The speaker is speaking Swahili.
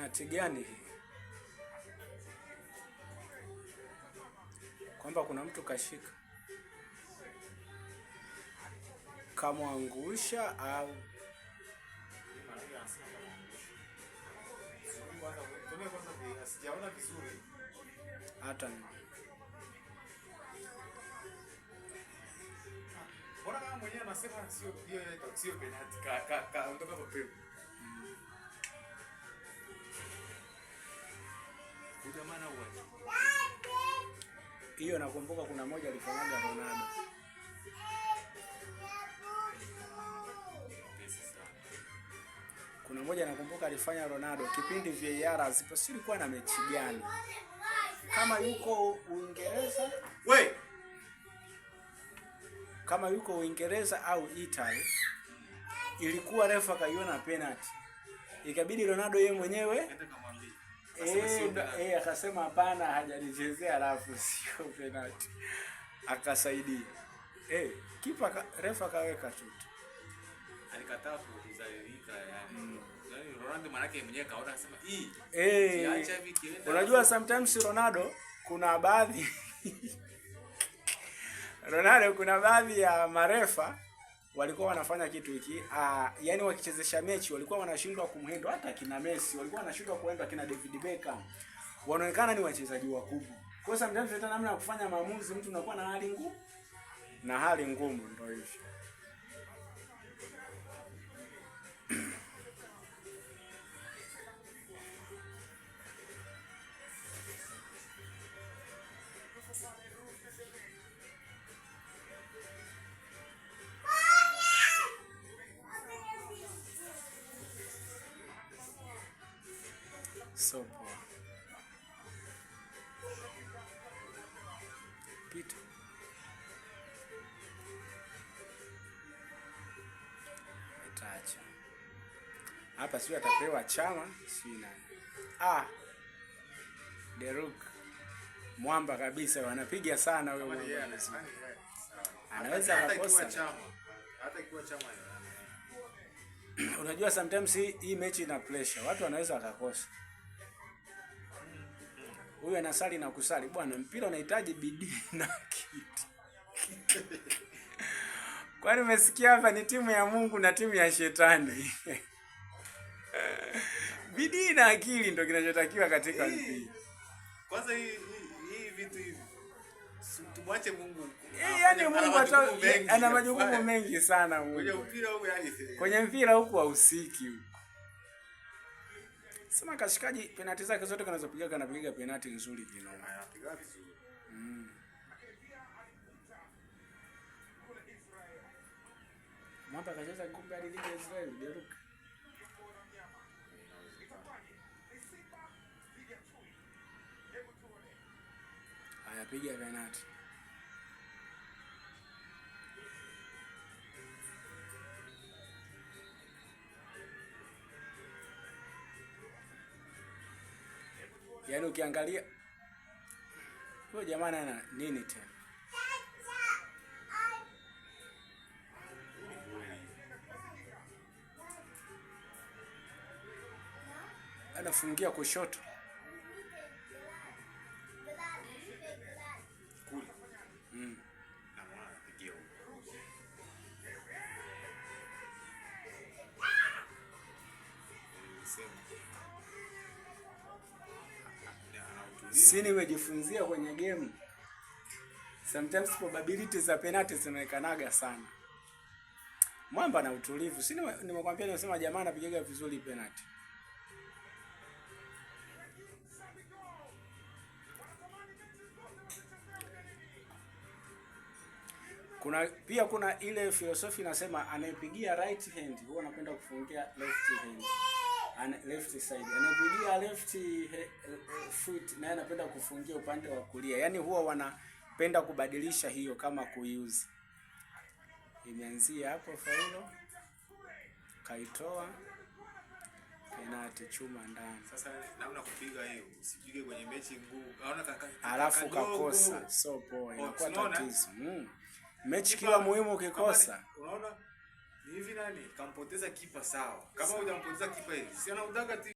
penalty gani hii? Kwamba kuna mtu kashika kamwangusha au sijaona vizuri hata mbona kama mwenyewe anasema sio penalty ondoka mapema. Kujamana uaje. Hiyo nakumbuka kuna moja alifanyaga Ronaldo. Kuna moja nakumbuka alifanya Ronaldo kipindi VAR zipo, si ilikuwa na mechi gani? Kama yuko Uingereza, kama yuko Uingereza au Italy, ilikuwa refa kaiona penalty. Ikabidi Ronaldo yeye mwenyewe akasema hapana, hajalichezea alafu sio penalty. Akasaidia. Kipa refa kaweka tu. Alikataa kuzalilika yani. Yaani Ronaldo manake mwenyewe kaona anasema siacha hivi kienda. Unajua sometimes Ronaldo kuna baadhi kuna baadhi ya marefa walikuwa wanafanya kitu hiki. Yani wakichezesha mechi walikuwa wanashindwa kumhendo, hata kina Messi walikuwa wanashindwa kuenda, kina David Beckham. Wanaonekana ni wachezaji wakubwa. Kwa sababu sometimes hata namna ya kufanya maamuzi mtu unakuwa na hali ngumu ndio hivyo. So poa. Pita. Itacha. Hapa sio atapewa Chama, si nani. Deruk. Mwamba kabisa, wanapiga sana wewe mwamba. Anaweza akakosa. Hata ikiwa Chama. Unajua sometimes hii mechi ina pressure. Watu wanaweza wakakosa. Huyu anasali na kusali. Bwana, mpira unahitaji bidii na akili. Kwani umesikia hapa ni timu ya Mungu na timu ya shetani. Bidii na akili ndio kinachotakiwa katika mpira. Kwanza hii vitu hivi. Tumwache Mungu. Yaani Mungu ana majukumu mengi sana Mungu. Kwenye mpira huko yani. Kwenye mpira huko hausiki huko. Sema kashikaji penalti zake zote kanazopiga kanapiga penalti nzuri kinoma. Anapiga vizuri. Mwamba kacheza kombe la ligi ya Israeli, Deruk. Ayapiga penalti. Yaani ukiangalia huyo jamaa ana nini tena? Anafungia kushoto. Kule. Na mwana anapigia huko. Sini wejifunzia kwenye game. Sometimes probability za penalty zinaonekanaga sana. Mwamba na utulivu. Sini nimekwambia nimesema jamaa anapigaga vizuri penalty. Kuna ile philosophy inasema anayepigia right hand huwa anapenda kufungia left hand. Left side. Anayepigia left foot naye anapenda kufungia upande wa kulia. Yaani huwa wanapenda kubadilisha hiyo kama kuiuzi. Imeanzia hapo faulo. Kaitoa. Penalty chuma ndani. Sasa namna kupiga hiyo, usipige kwenye mechi ngumu. Alafu kakosa. So poa, inakuwa tatizo. Mechi kiwa muhimu ukikosa. Unaona? Ni hivi nani? Kampoteza kipa sawa. Kama hujampoteza kipa hivi, si anaudaga